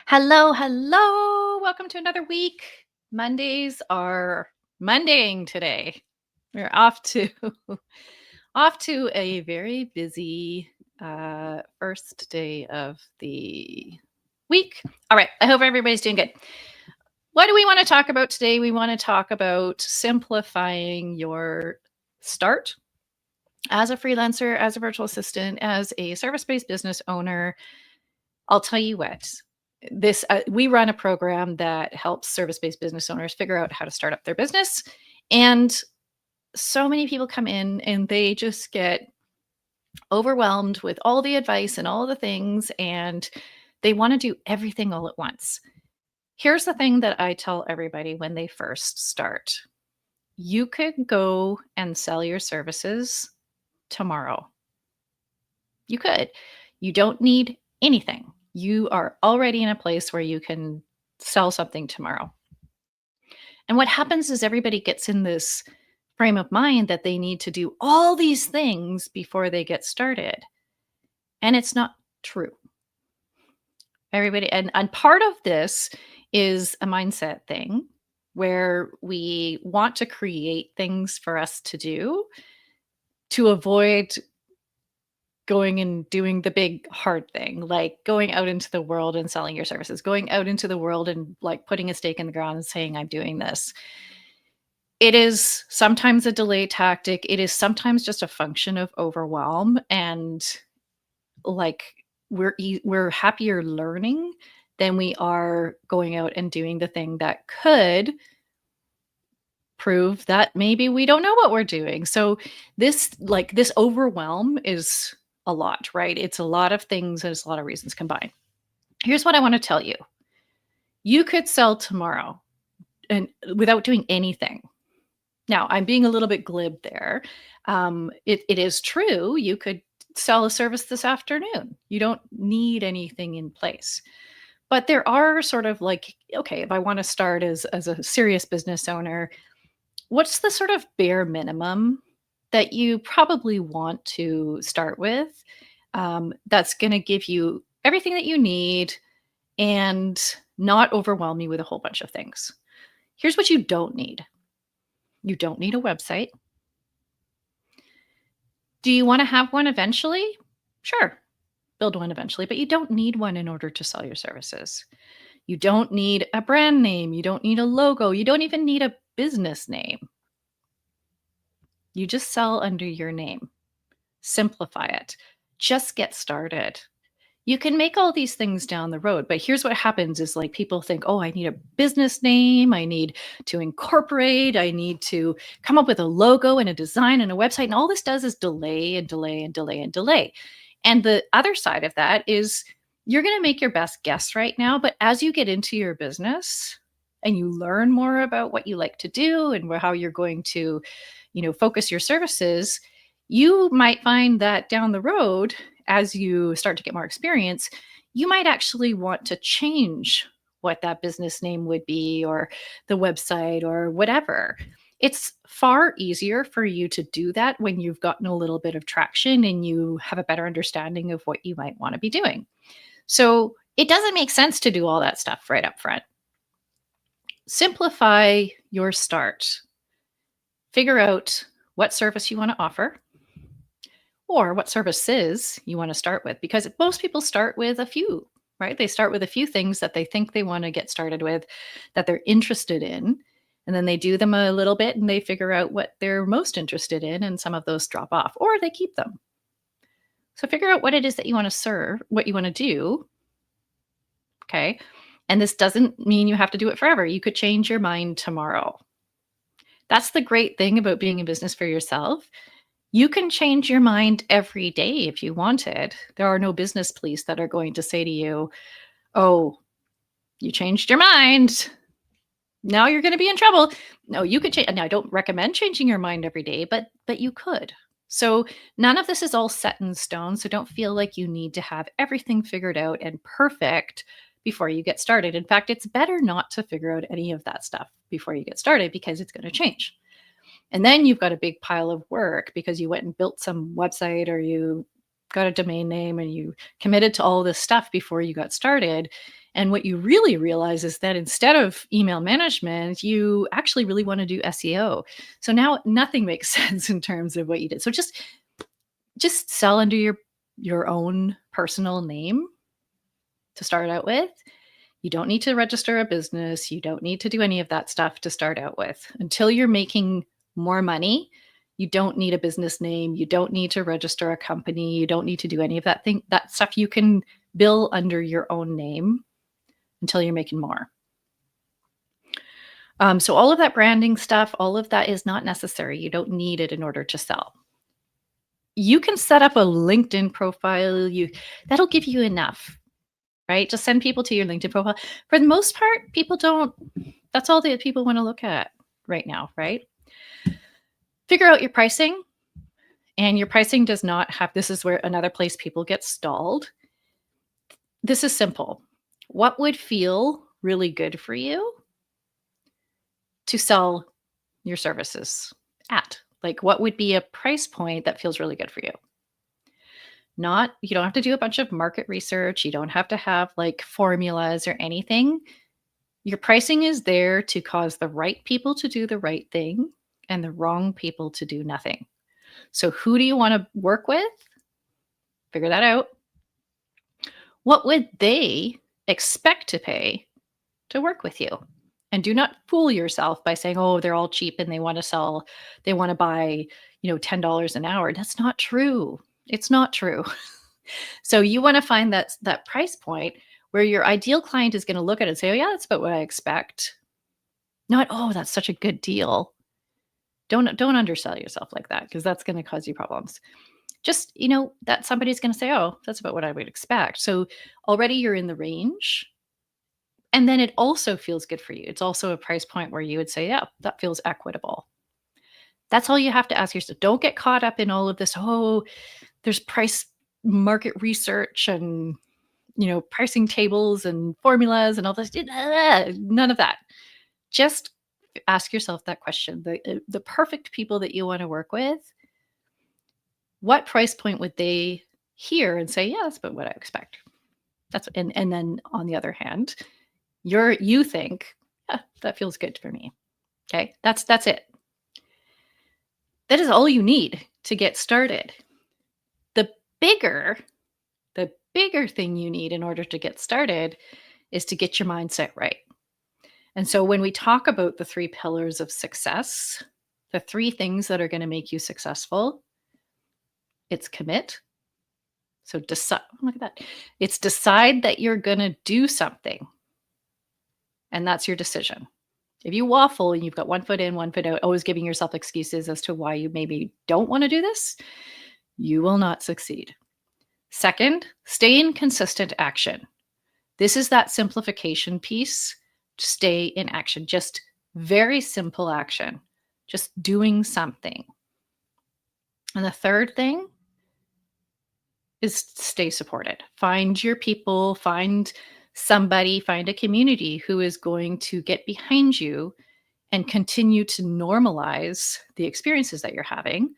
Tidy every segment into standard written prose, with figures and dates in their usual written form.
Hello, hello. Welcome to another week. Mondays are Mondaying today. We're off to off to a very busy first day of the week. All right. I hope everybody's doing good. What do we want to talk about today? We want to talk about simplifying your start as a freelancer, as a virtual assistant, as a service-based business owner. I'll tell you what, this we run a program that helps service-based business owners figure out how to start up their business. And so many people come in and they just get overwhelmed with all the advice and all the things, and they want to do everything all at once. Here's the thing that I tell everybody when they first start. You could go and sell your services tomorrow. You could. You don't need anything. You are already in a place where you can sell something tomorrow. And what happens is everybody gets in this frame of mind that they need to do all these things before they get started. And it's not true. Everybody, and part of this is a mindset thing where we want to create things for us to do to avoid going and doing the big hard thing, like going out into the world and selling your services, going out into the world and like putting a stake in the ground and saying, I'm doing this. It is sometimes a delay tactic. It is sometimes just a function of overwhelm. And like we're happier learning than we are going out and doing the thing that could prove that maybe we don't know what we're doing. So this overwhelm is a lot, right? It's a lot of things. There's a lot of reasons combined. Here's what I want to tell you. You could sell tomorrow and without doing anything. Now, I'm being a little bit glib there. It is true. You could sell a service this afternoon. You don't need anything in place. But there are sort of like, okay, if I want to start as a serious business owner, what's the sort of bare minimum that you probably want to start with that's going to give you everything that you need and not overwhelm you with a whole bunch of things? Here's what you don't need. You don't need a website. Do you want to have one eventually? Sure, build one eventually, but you don't need one in order to sell your services. You don't need a brand name. You don't need a logo. You don't even need a business name. You just sell under your name. Simplify it. Just get started. You can make all these things down the road, but here's what happens is like people think, oh, I need a business name. I need to incorporate. I need to come up with a logo and a design and a website. And all this does is delay and delay and delay and delay. And the other side of that is you're going to make your best guess right now, but as you get into your business and you learn more about what you like to do and how you're going to, focus your services, you might find that down the road, as you start to get more experience, you might actually want to change what that business name would be or the website or whatever. It's far easier for you to do that when you've gotten a little bit of traction and you have a better understanding of what you might want to be doing. So it doesn't make sense to do all that stuff right up front. Simplify your start. Figure out what service you want to offer or what services you want to start with, because most people start with a few, right? They start with a few things that they think they want to get started with, that they're interested in, and then they do them a little bit and they figure out what they're most interested in, and some of those drop off or they keep them. So figure out what it is that you want to serve, what you want to do. Okay. And this doesn't mean you have to do it forever. You could change your mind tomorrow. That's the great thing about being in business for yourself. You can change your mind every day if you wanted. There are no business police that are going to say to you, oh, you changed your mind. Now you're going to be in trouble. No, you could change. Now, I don't recommend changing your mind every day, but you could. So none of this is all set in stone. So don't feel like you need to have everything figured out and perfect before you get started. In fact, it's better not to figure out any of that stuff before you get started because it's going to change. And then you've got a big pile of work because you went and built some website or you got a domain name and you committed to all this stuff before you got started. And what you really realize is that instead of email management, you actually really want to do SEO. So now nothing makes sense in terms of what you did. So just sell under your own personal name to start out with. You don't need to register a business. You don't need to do any of that stuff to start out with. Until you're making more money, you don't need a business name. You don't need to register a company. You don't need to do any of that stuff you can bill under your own name until you're making more. So all of that branding stuff, all of that is not necessary. You don't need it in order to sell. You can set up a LinkedIn profile. That'll give you enough, right? Just send people to your LinkedIn profile. For the most part, people don't. That's all that people want to look at right now, right? Figure out your pricing. And your pricing does not have, this is where another place people get stalled. This is simple. What would feel really good for you to sell your services at? Like, what would be a price point that feels really good for you? You don't have to do a bunch of market research. You don't have to have like formulas or anything. Your pricing is there to cause the right people to do the right thing and the wrong people to do nothing. So who do you want to work with? Figure that out. What would they expect to pay to work with you? And do not fool yourself by saying, oh, they're all cheap and they want to buy, $10 an hour. That's not true. It's not true. So you want to find that price point where your ideal client is going to look at it and say, oh yeah, that's about what I expect. Not, oh, that's such a good deal. Don't undersell yourself like that, because that's going to cause you problems. Just, that somebody's going to say, oh, that's about what I would expect. So already you're in the range. And then it also feels good for you. It's also a price point where you would say, yeah, that feels equitable. That's all you have to ask yourself. Don't get caught up in all of this, oh, there's price market research and, pricing tables and formulas and all this. None of that. Just ask yourself that question. The perfect people that you want to work with, what price point would they hear and say, yeah, that's about what I expect? And then on the other hand, you think, yeah, that feels good for me. Okay, that's it. That is all you need to get started. The bigger thing you need in order to get started is to get your mindset right. And so when we talk about the 3 pillars of success, the 3 things that are going to make you successful, it's commit. So decide, look at that. It's decide that you're going to do something. And that's your decision. If you waffle and you've got one foot in, one foot out, always giving yourself excuses as to why you maybe don't want to do this, you will not succeed. Second, stay in consistent action. This is that simplification piece. Stay in action. Just very simple action. Just doing something. And the third thing is stay supported. Find your people, find a community who is going to get behind you and continue to normalize the experiences that you're having,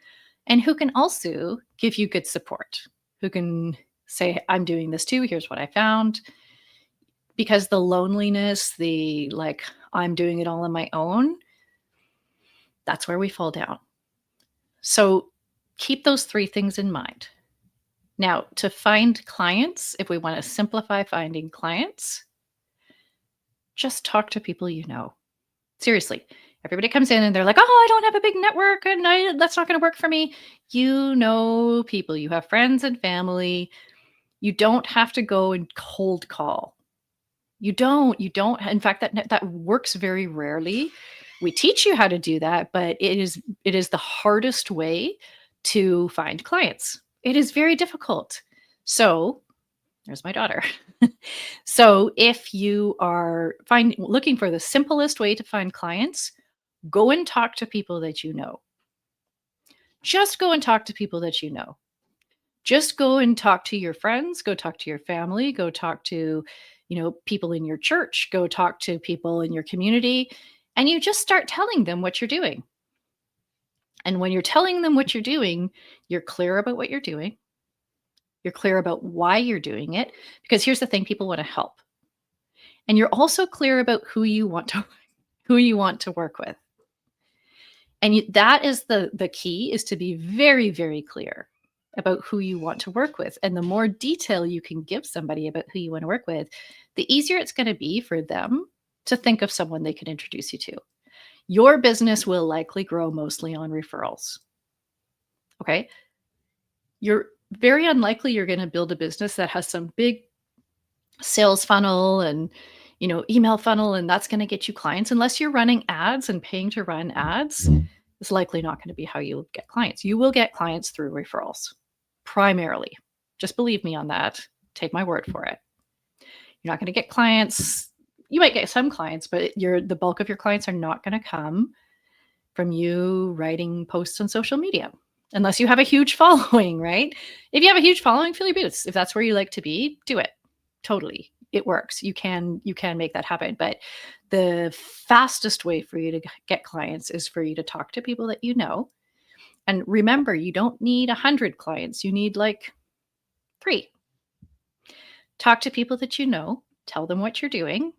and who can also give you good support, who can say, I'm doing this too, here's what I found. Because the loneliness, I'm doing it all on my own, that's where we fall down. So keep those 3 things in mind. Now, to find clients, if we want to simplify finding clients, just talk to people you know. Seriously, everybody comes in and they're like, oh, I don't have a big network and that's not going to work for me. You know people, you have friends and family. You don't have to go and cold call. You don't. In fact, that works very rarely. We teach you how to do that, but it is the hardest way to find clients. It is very difficult. So there's my daughter. So if you are looking for the simplest way to find clients, go and talk to people that you know. Just go and talk to people that you know. Just go and talk to your friends, go talk to your family, go talk to, people in your church, go talk to people in your community, and you just start telling them what you're doing. And when you're telling them what you're doing, you're clear about what you're doing. You're clear about why you're doing it. Because here's the thing, people want to help. And you're also clear about who you want to work with. And that is the key, is to be very, very clear about who you want to work with. And the more detail you can give somebody about who you want to work with, the easier it's going to be for them to think of someone they can introduce you to. Your business will likely grow mostly on referrals. Okay. You're very unlikely you're going to build a business that has some big sales funnel and email funnel, and that's going to get you clients, unless you're running ads and paying to run ads. Is likely not going to be how you get clients. You will get clients through referrals primarily. Just believe me on that. Take my word for it. You're not going to get clients. You might get some clients, but the bulk of your clients are not going to come from you writing posts on social media, unless you have a huge following, right? If you have a huge following, fill your boots. If that's where you like to be, do it. Totally. It works. You can make that happen. But the fastest way for you to get clients is for you to talk to people that you know. And remember, you don't need 100 clients. You need like 3. Talk to people that you know. Tell them what you're doing.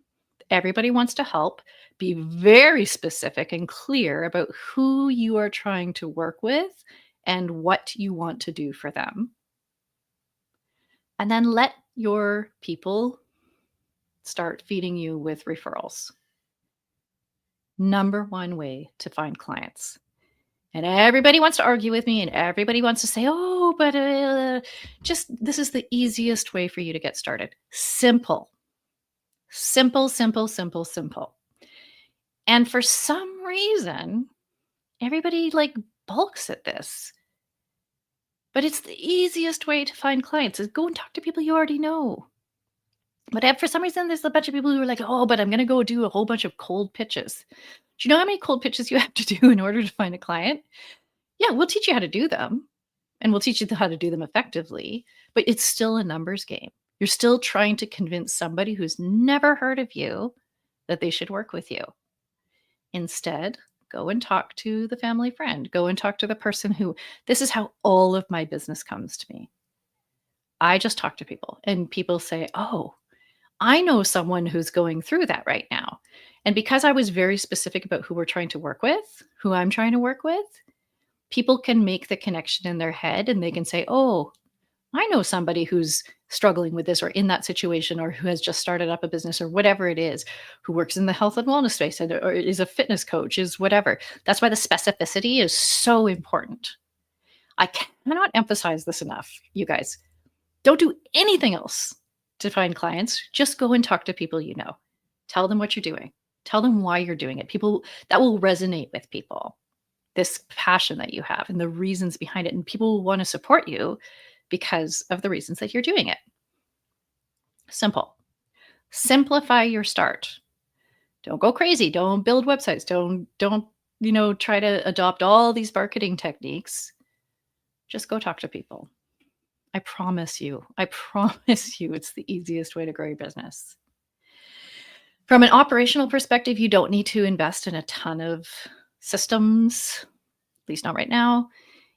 Everybody wants to help. Be very specific and clear about who you are trying to work with and what you want to do for them. And then let your people start feeding you with referrals. Number one way to find clients. And everybody wants to argue with me, and everybody wants to say, oh, but this is the easiest way for you to get started. Simple. Simple, simple, simple, simple. And for some reason, everybody balks at this. But it's the easiest way to find clients, is go and talk to people you already know. But for some reason, there's a bunch of people who are like, oh, but I'm going to go do a whole bunch of cold pitches. Do you know how many cold pitches you have to do in order to find a client? Yeah, we'll teach you how to do them, and we'll teach you how to do them effectively, but it's still a numbers game. You're still trying to convince somebody who's never heard of you that they should work with you. Instead, go and talk to the family friend. Go and talk to the person this is how all of my business comes to me. I just talk to people, and people say, oh, I know someone who's going through that right now. And because I was very specific about who I'm trying to work with, people can make the connection in their head, and they can say, oh, I know somebody who's struggling with this, or in that situation, or who has just started up a business, or whatever it is, who works in the health and wellness space, or is a fitness coach, is whatever. That's why the specificity is so important. I cannot emphasize this enough, you guys. Don't do anything else to find clients. Just go and talk to people you know. Tell them what you're doing. Tell them why you're doing it. People, that will resonate with people, this passion that you have and the reasons behind it. And people will want to support you because of the reasons that you're doing it. Simple. Simplify your start. Don't go crazy. Don't build websites. Don't try to adopt all these marketing techniques. Just go talk to people. I promise you, it's the easiest way to grow your business. From an operational perspective, you don't need to invest in a ton of systems, at least not right now.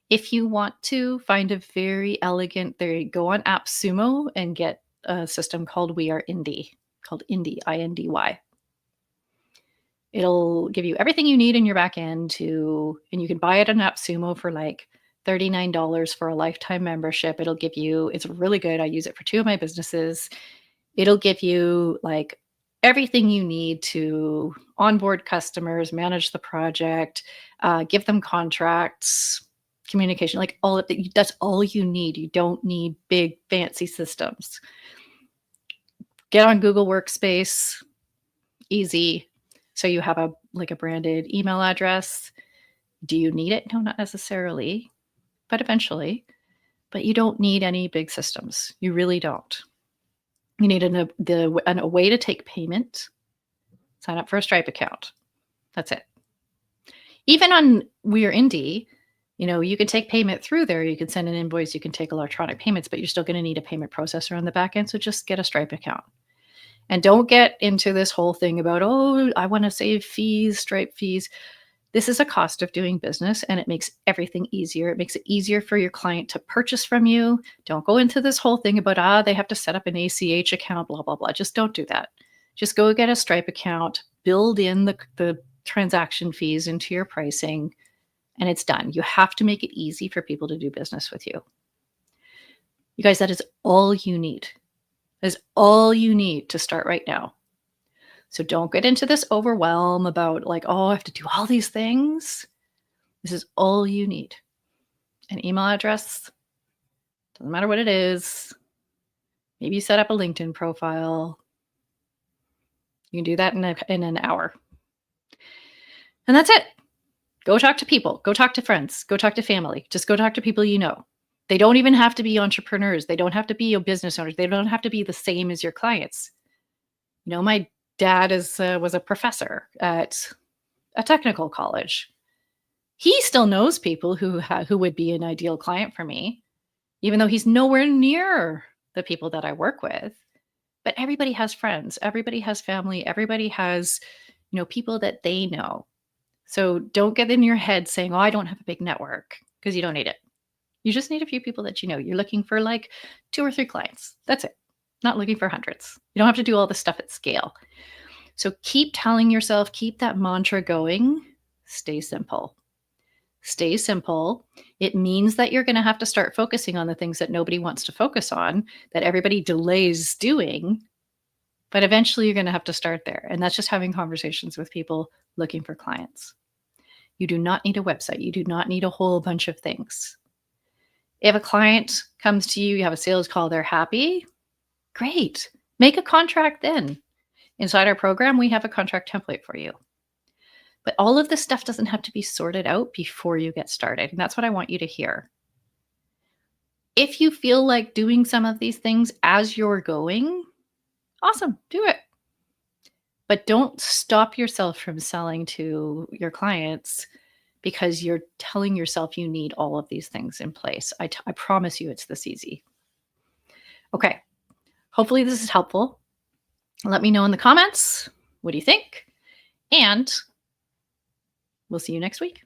If you want to find a very elegant, go on AppSumo and get a system called We Are Indie, called Indie, INDY. It'll give you everything you need in your back end and you can buy it on AppSumo for like $39 for a lifetime membership. It's really good. I use it for 2 of my businesses. It'll give you like everything you need to onboard customers, manage the project, give them contracts, communication, like that's all you need. You don't need big fancy systems. Get on Google Workspace, easy. So you have a branded email address. Do you need it? No, not necessarily, but eventually. But you don't need any big systems. You really don't. You need a way to take payment. Sign up for a Stripe account. That's it. Even on We Are Indie, you can take payment through there. You can send an invoice. You can take electronic payments, but you're still going to need a payment processor on the back end. So just get a Stripe account. And don't get into this whole thing about, oh, I want to save fees, Stripe fees. This is a cost of doing business, and it makes everything easier. It makes it easier for your client to purchase from you. Don't go into this whole thing about, they have to set up an ACH account, blah, blah, blah. Just don't do that. Just go get a Stripe account, build in the transaction fees into your pricing, and it's done. You have to make it easy for people to do business with you. You guys, that is all you need. That is all you need to start right now. So don't get into this overwhelm about like, oh, I have to do all these things. This is all you need. An email address, doesn't matter what it is. Maybe you set up a LinkedIn profile. You can do that in an hour. And that's it. Go talk to people. Go talk to friends. Go talk to family. Just go talk to people you know. They don't even have to be entrepreneurs. They don't have to be your business owners. They don't have to be the same as your clients. You know, my dad was a professor at a technical college. He still knows people who would be an ideal client for me, even though he's nowhere near the people that I work with. But everybody has friends. Everybody has family. Everybody has, people that they know. So don't get in your head saying, oh, I don't have a big network, because you don't need it. You just need a few people that you know. You're looking for like 2 or 3 clients. That's it. Not looking for hundreds. You don't have to do all this stuff at scale. So keep telling yourself, keep that mantra going. Stay simple. Stay simple. It means that you're going to have to start focusing on the things that nobody wants to focus on, that everybody delays doing. But eventually you're going to have to start there. And that's just having conversations with people looking for clients. You do not need a website. You do not need a whole bunch of things. If a client comes to you, you have a sales call, they're happy, great. Make a contract then. Inside our program, we have a contract template for you. But all of this stuff doesn't have to be sorted out before you get started. And that's what I want you to hear. If you feel like doing some of these things as you're going, awesome, do it. But don't stop yourself from selling to your clients because you're telling yourself you need all of these things in place. I promise you it's this easy. Okay, hopefully this is helpful. Let me know in the comments. What do you think? And we'll see you next week.